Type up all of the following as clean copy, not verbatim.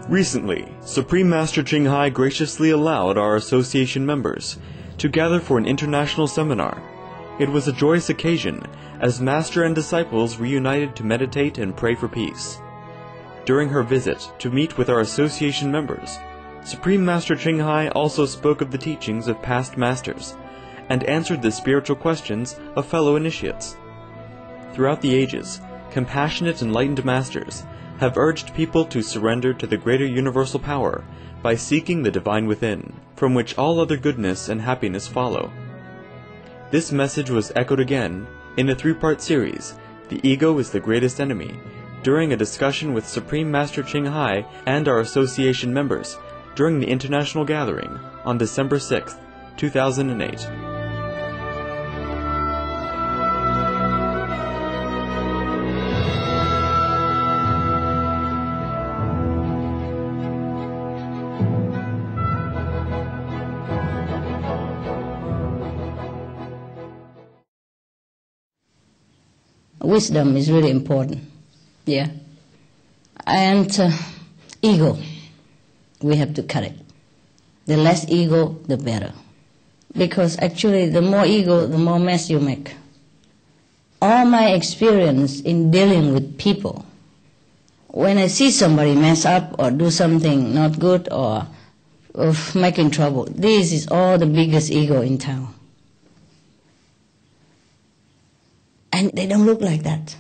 Recently, Supreme Master Ching Hai graciously allowed our association members to gather for an international seminar. It was a joyous occasion as Master and disciples reunited to meditate and pray for peace. During her visit to meet with our association members, Supreme Master Ching Hai also spoke of the teachings of past masters and answered the spiritual questions of fellow initiates. Throughout the ages, compassionate enlightened masters have urged people to surrender to the greater universal power by seeking the divine within, from which all other goodness and happiness follow. This message was echoed again in a 3-part series, The Ego is the Greatest Enemy, during a discussion with Supreme Master Ching Hai and our association members during the international gathering on December 6, 2008. Wisdom is really important, yeah. And ego, we have to cut it. The less ego, the better. Because actually, the more ego, the more mess you make. All my experience in dealing with people, when I see somebody mess up or do something not good or making trouble, this is all the biggest ego in town. And they don't look like that.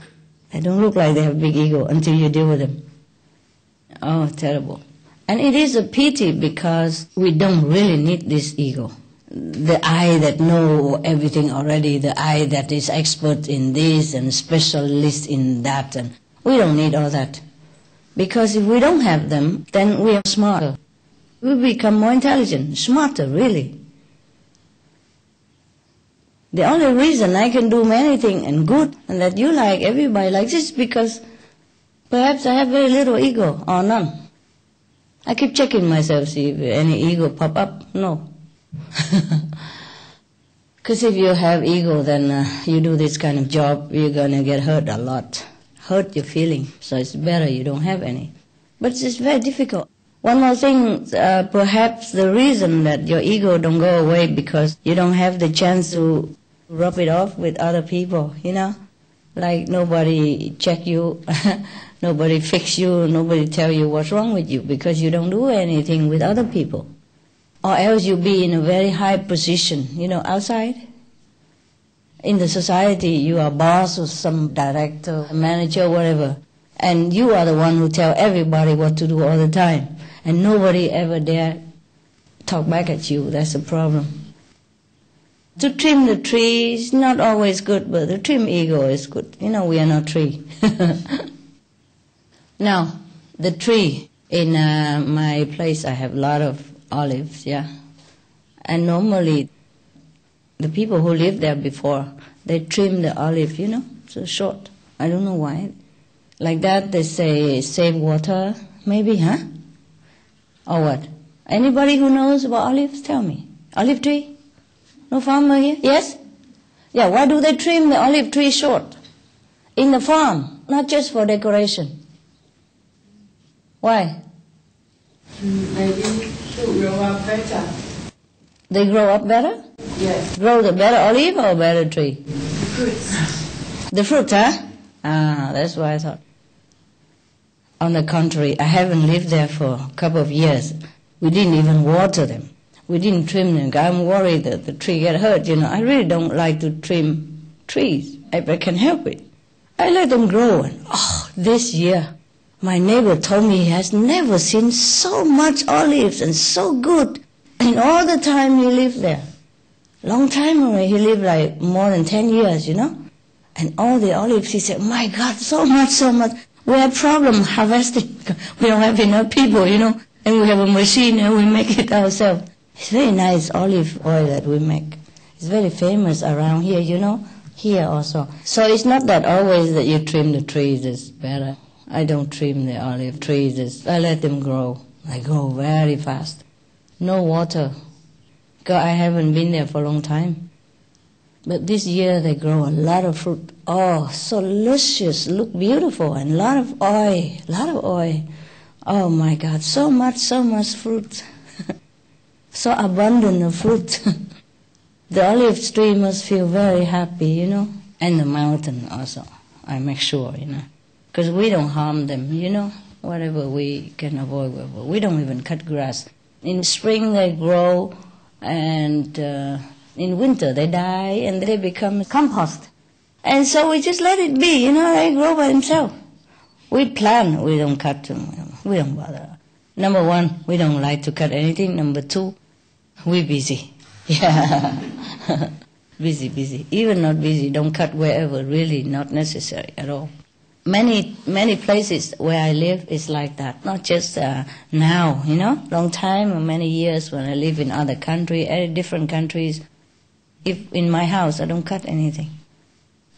They don't look like they have big ego until you deal with them. Oh, terrible. And it is a pity because we don't really need this ego. The I that know everything already, the I that is expert in this and specialist in that, and we don't need all that. Because if we don't have them, then we are smarter. We become more intelligent, smarter, really. The only reason I can do many things and good, and that you like, everybody likes, is because perhaps I have very little ego, or none. I keep checking myself, see if any ego pop up. No. Because if you have ego, then you do this kind of job, you're going to get hurt a lot. Hurt your feeling. So it's better you don't have any. But it's very difficult. One more thing, perhaps the reason that your ego don't go away because you don't have the chance to rub it off with other people, you know? Like nobody check you, nobody fix you, nobody tell you what's wrong with you because you don't do anything with other people. Or else you be in a very high position, you know, outside. In the society, you are boss or some director, manager, whatever. And you are the one who tell everybody what to do all the time. And nobody ever dare talk back at you. That's a problem. To trim the tree is not always good, but the trim ego is good. You know, we are not tree. Now, the tree, in my place I have a lot of olives, yeah. And normally, the people who lived there before, they trim the olive, you know, so short. I don't know why. Like that, they say, save water, maybe, huh? Or what? Anybody who knows about olives, tell me. Olive tree? No farmer here? Yes? Yeah, why do they trim the olive tree short? In the farm, not just for decoration. Why? Maybe to grow up better. They grow up better? Yes. Grow the better olive or better tree? Fruits. The fruit, huh? Ah, that's what I thought. On the contrary, I haven't lived there for a couple of years. We didn't even water them. We didn't trim them. I'm worried that the tree get hurt, you know. I really don't like to trim trees if I can help it. I let them grow. And this year, my neighbor told me he has never seen so much olives and so good in all the time he lived there. Long time already. He lived like more than 10 years, you know. And all the olives, he said, my God, so much, so much. We have problem harvesting. We don't have enough people, you know. And we have a machine and we make it ourselves. It's very nice olive oil that we make. It's very famous around here, you know. Here also. So it's not that always that you trim the trees is better. I don't trim the olive trees. I let them grow. They grow very fast. No water. Because I haven't been there for a long time. But this year they grow a lot of fruit. Oh, so luscious, look beautiful, and a lot of oil, Oh my God, so much fruit. So abundant of fruit. The olive tree must feel very happy, and the mountain also, I make sure, because we don't harm them, whatever we can avoid. We don't even cut grass. In spring they grow, and in winter they die, and they become compost. And so we just let it be, they grow by themselves. We plant, we don't cut them, we don't bother. Number one, we don't like to cut anything. Number two, we're busy. Yeah, busy. Even not busy, don't cut wherever, really not necessary at all. Many places where I live is like that, not just now, long time or many years when I live in other countries, different countries. If in my house I don't cut anything.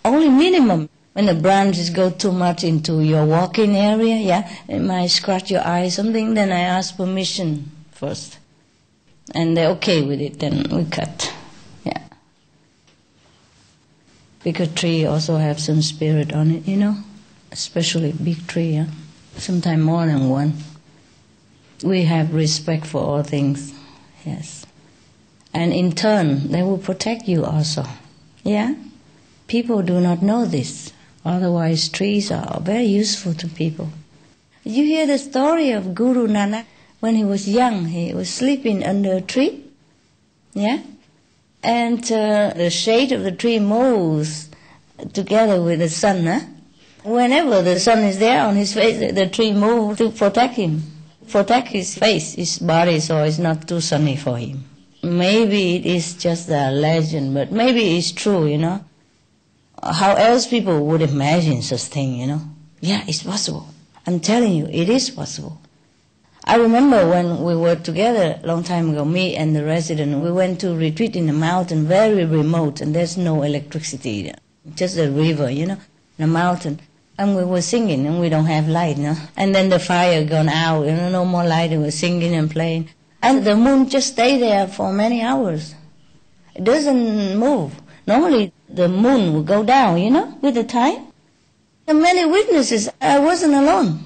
Only minimum. When the branches go too much into your walking area, it might scratch your eye something, then I ask permission first. And they're okay with it, then we cut. Yeah. Because tree also have some spirit on it, especially big tree, sometimes more than one. We have respect for all things, yes. And in turn, they will protect you also, yeah? People do not know this. Otherwise, trees are very useful to people. You hear the story of Guru Nanak. When he was young, he was sleeping under a tree, yeah? And the shade of the tree moves together with the sun, Whenever the sun is there on his face, the tree moves to protect him, protect his face, his body, so it's not too sunny for him. Maybe it is just a legend, but maybe it's true, How else people would imagine such thing, Yeah, it's possible. I'm telling you, it is possible. I remember when we were together a long time ago, me and the resident, we went to retreat in the mountain, very remote, and there's no electricity, just a river, the mountain. And we were singing, and we don't have light, And then the fire gone out, no more light, and we're singing and playing. And the moon just stayed there for many hours. It doesn't move. Normally, the moon will go down, with the time. And many witnesses, I wasn't alone.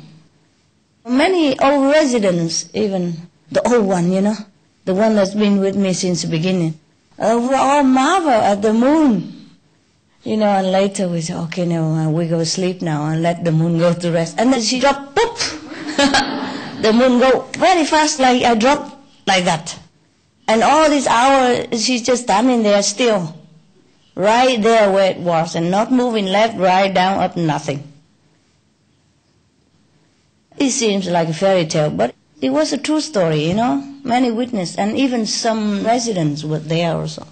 Many old residents, even the old one, the one that's been with me since the beginning, we all marvel at the moon. And later we say, okay, now we go sleep now and let the moon go to rest. And then she dropped, poof! The moon go very fast, like I dropped like that. And all this hour, she's just standing there still, right there where it was, and not moving left, right, down, up, nothing. It seems like a fairy tale, but it was a true story, Many witnesses, and even some residents were there also.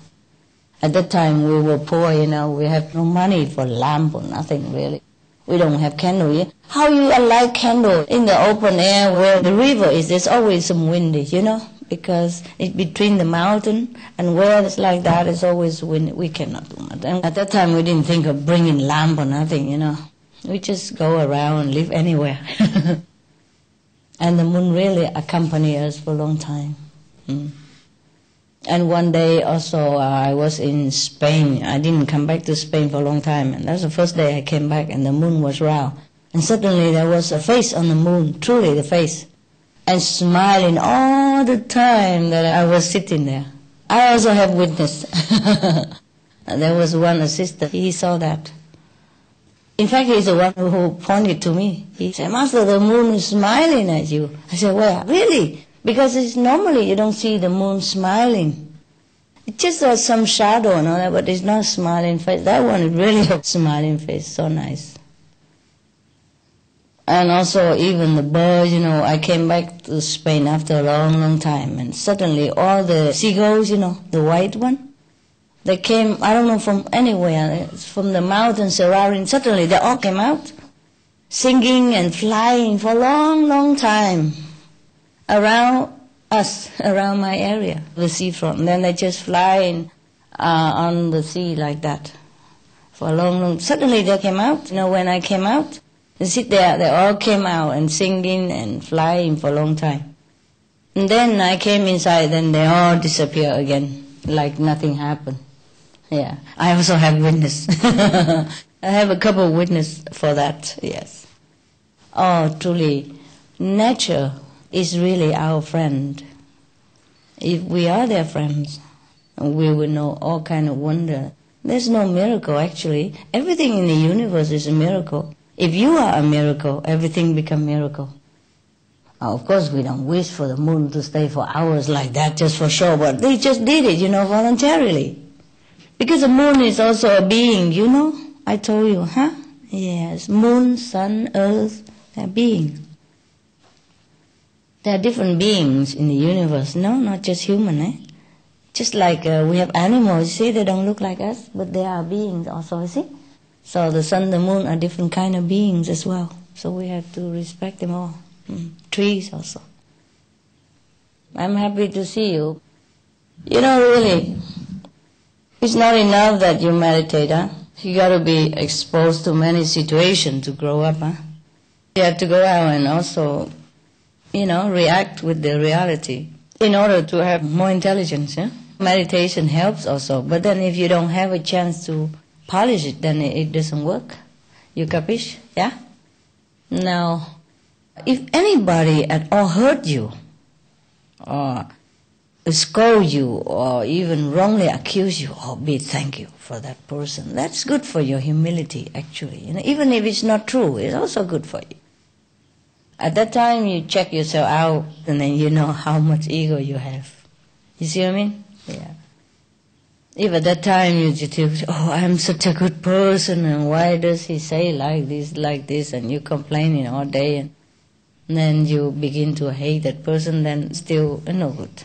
At that time we were poor, we have no money for lamp or nothing really. We don't have candle. How you light candle in the open air where the river is, there's always some windy, because it's between the mountain and where it's like that, it's always windy. We cannot do that. And at that time we didn't think of bringing lamp or nothing, We just go around and live anywhere. And the moon really accompanied us for a long time. And one day also I was in Spain. I didn't come back to Spain for a long time. And that's the first day I came back and the moon was round. And suddenly there was a face on the moon, truly the face. And smiling all the time that I was sitting there. I also have witness. There was one assistant, he saw that. In fact, he's the one who pointed to me. He said, Master, the moon is smiling at you. I said, well, really? Because it's normally you don't see the moon smiling. It's just some shadow and all that, but it's not a smiling face. That one is really a smiling face, so nice. And also even the birds, I came back to Spain after a long, long time, and suddenly all the seagulls, the white one, they came, I don't know from anywhere, from the mountains surrounding. Suddenly they all came out, singing and flying for a long, long time around us, around my area, the seafront. And then they just fly on the sea like that for a long, long. Suddenly they came out. When I came out, they sit there, they all came out and singing and flying for a long time. And then I came inside, then they all disappear again, like nothing happened. Yeah, I also have witness. I have a couple of witnesses for that, yes. Oh, truly, nature is really our friend. If we are their friends, we will know all kind of wonder. There's no miracle, actually. Everything in the universe is a miracle. If you are a miracle, everything becomes miracle. Of course, we don't wish for the moon to stay for hours like that just for show, but they just did it, voluntarily. Because the moon is also a being, I told you, huh? Yes, moon, sun, earth, they're beings. There are different beings in the universe, no, not just human, eh? Just like we have animals, you see, they don't look like us, but they are beings also, you see? So the sun, the moon are different kind of beings as well. So we have to respect them all. Trees also. I'm happy to see you. Really, it's not enough that you meditate, huh? You got to be exposed to many situations to grow up, huh? You have to go out and also, react with the reality in order to have more intelligence, yeah? Meditation helps also, but then if you don't have a chance to polish it, then it doesn't work. You capish? Yeah? Now, if anybody at all hurt you, or scold you, or even wrongly accuse you, be thank you for that person. That's good for your humility, actually. Even if it's not true, it's also good for you. At that time, you check yourself out, and then you know how much ego you have. You see what I mean? Yeah. If at that time you just think, I'm such a good person, and why does he say like this, and you complaining all day, and then you begin to hate that person, then still no good.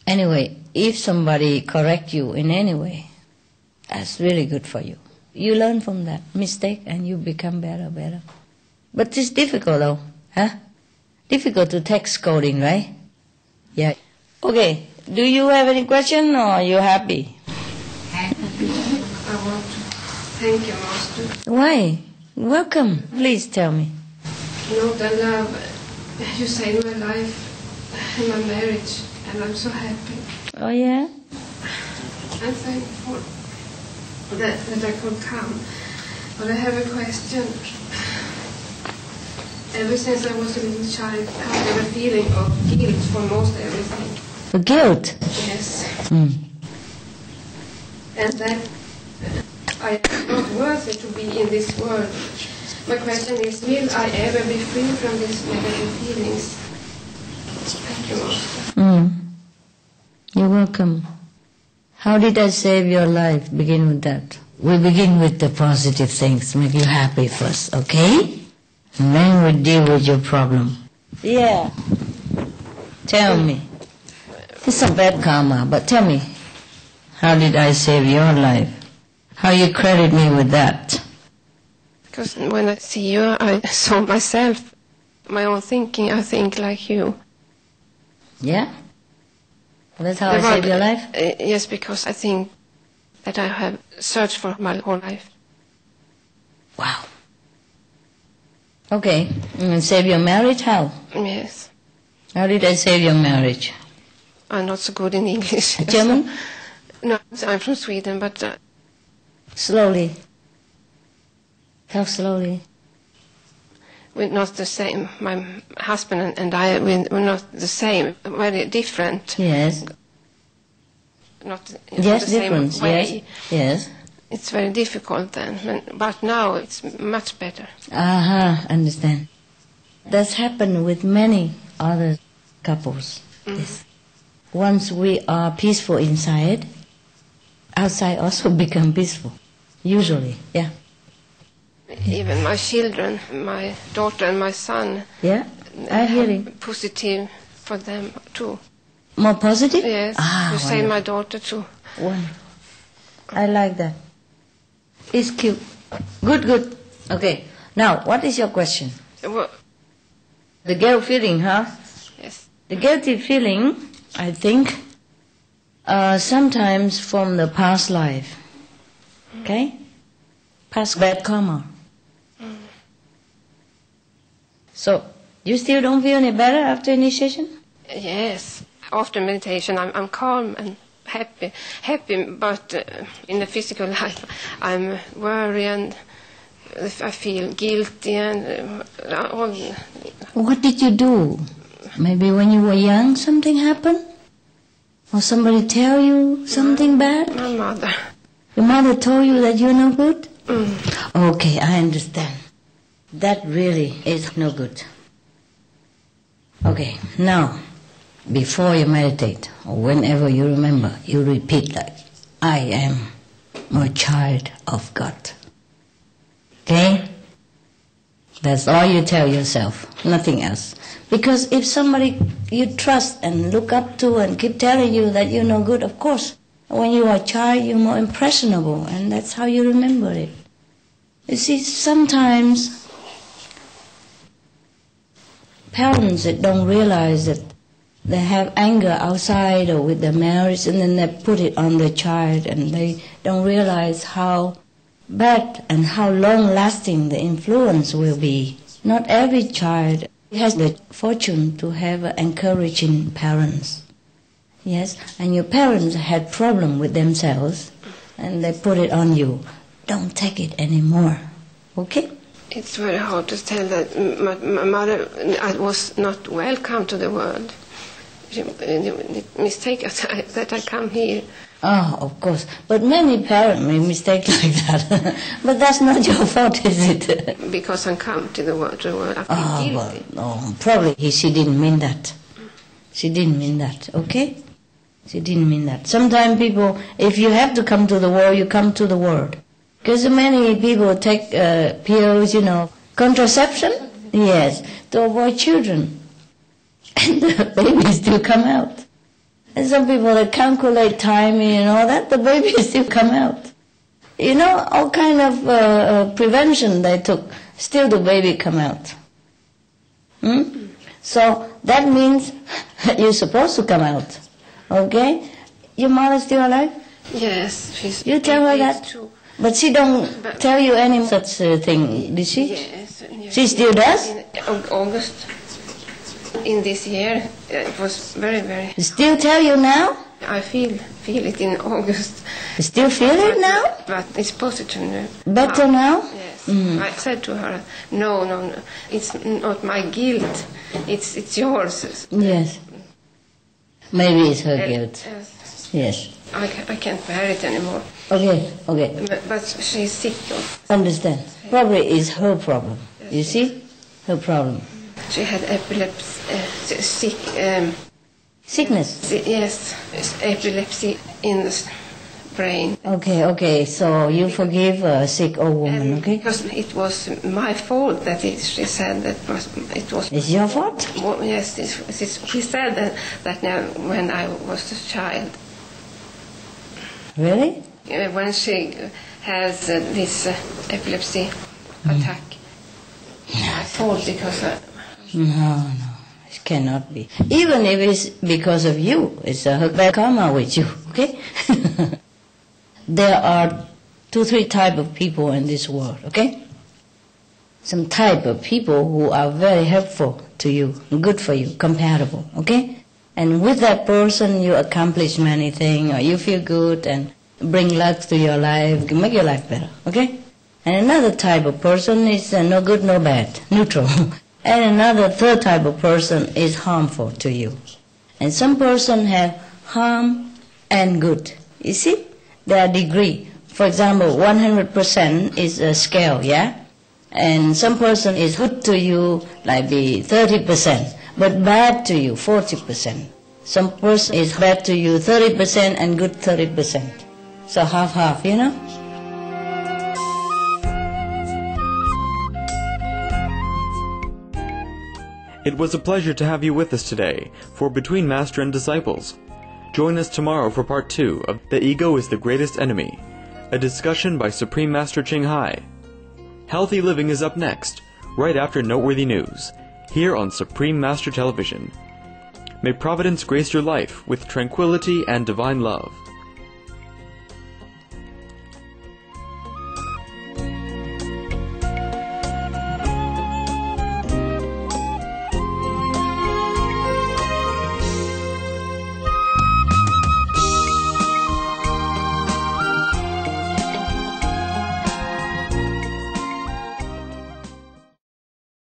Anyway, if somebody correct you in any way, that's really good for you. You learn from that mistake and you become better. But it's difficult though, huh? Difficult to take scolding, right? Yeah. Okay, do you have any question or are you happy? Happy. I want to thank you, Master. Why? Welcome. Please tell me. The love you saved my life and my marriage, and I'm so happy. Oh yeah? I'm thankful that I could come. But I have a question. Ever since I was a little child, I have a feeling of guilt for most everything. Guilt? Yes. Mm. And that I am not worthy to be in this world. My question is, will I ever be free from these negative feelings? Thank you, Master. You're welcome. How did I save your life? Begin with that. We begin with the positive things, make you happy first, okay? And then we deal with your problem. Yeah. Tell me. It's a bad karma, but tell me, how did I save your life? How you credit me with that? Because when I see you, I saw myself, my own thinking. I think like you. Yeah? That's how I saved your life? Yes, because I think that I have searched for my whole life. Wow. Okay. And save your marriage? How? Yes. How did I save your marriage? I'm not so good in English. German? No, I'm from Sweden, but... Slowly. How slowly? We're not the same. My husband and I, we're not the same. Very different. Yes. Not Yes, the different. same way. Yes. It's very difficult then, but now it's much better. Understand. That's happened with many other couples. Yes. Once we are peaceful inside, outside also become peaceful. Usually, yeah. Even my children, my daughter and my son. Yeah, I hear it. Positive for them too. More positive? Yes, you say my daughter too. Wonderful. I like that. It's cute. Good. Okay, now what is your question? Well, the guilt feeling, huh? Yes. The guilty feeling, I think, sometimes from the past life. Okay? Past bad karma. So, you still don't feel any better after initiation? Yes. After meditation, I'm calm and happy, but in the physical life, I'm worried and I feel guilty and all. What did you do? Maybe when you were young something happened? Or somebody tell you something bad? My mother. Your mother told you that you're no good? Mm. Okay, I understand. That really is no good. Okay, now, before you meditate, or whenever you remember, you repeat like, I am a child of God. Okay? That's all you tell yourself, nothing else. Because if somebody you trust and look up to and keep telling you that you're no good, of course, when you are a child, you're more impressionable, and that's how you remember it. You see, sometimes parents that don't realize that they have anger outside or with their marriage, and then they put it on the child, and they don't realize how bad and how long-lasting the influence will be. Not every child has the fortune to have encouraging parents. Yes, and your parents had problem with themselves, and they put it on you. Don't take it anymore, okay? It's very hard to tell that my mother was not welcome to the world. The mistake that I come here. Oh, of course. But many parents make mistakes like that. But that's not your fault, is it? Because I come to the world, I feel guilty. Well, probably she didn't mean that. She didn't mean that, okay? She didn't mean that. Sometimes people, if you have to come to the world, you come to the world. Because many people take pills, contraception, yes, to avoid children. And the baby still come out. And some people that calculate timing and all that, the baby still come out. All kind of prevention they took, still the baby come out. So that means you're supposed to come out. Okay? Your mother still alive? Yes, she's. You tell her that? Too. But she don't tell you any such thing, did she? Yes. She still does? In August, in this year, it was very, very. Still tell you now? I feel it in August. You still feel it now? But it's positive now. Better now? Yes. Mm. I said to her, no, it's not my guilt. It's yours. Yes. Maybe it's her guilt. Yes. I can't bear it anymore. Okay. But she's sick. Understand. Probably it's her problem. You see? Her problem. She had epilepsy, Sickness? Yes, epilepsy in the brain. Okay. So you forgive a sick old woman, okay? Because it was my fault that she said that it was. It's your fault? Well, yes, he said that now when I was a child. Really? When she has this epilepsy attack. My fault because. No, it cannot be. Even if it's because of you, it's a bad karma with you, okay? There are 2-3 type of people in this world, okay? Some type of people who are very helpful to you, good for you, compatible, okay? And with that person you accomplish many things, or you feel good and bring luck to your life, make your life better, okay? And another type of person is no good, no bad, neutral. And another third type of person is harmful to you. And some person have harm and good. You see? There are degree. For example, 100% is a scale, yeah? And some person is good to you, like be 30%, but bad to you, 40%. Some person is bad to you, 30%, and good 30%. So half-half, It was a pleasure to have you with us today for Between Master and Disciples. Join us tomorrow for part 2 of The Ego is the Greatest Enemy, a discussion by Supreme Master Ching Hai. Healthy Living is up next, right after Noteworthy News, here on Supreme Master Television. May Providence grace your life with tranquility and divine love.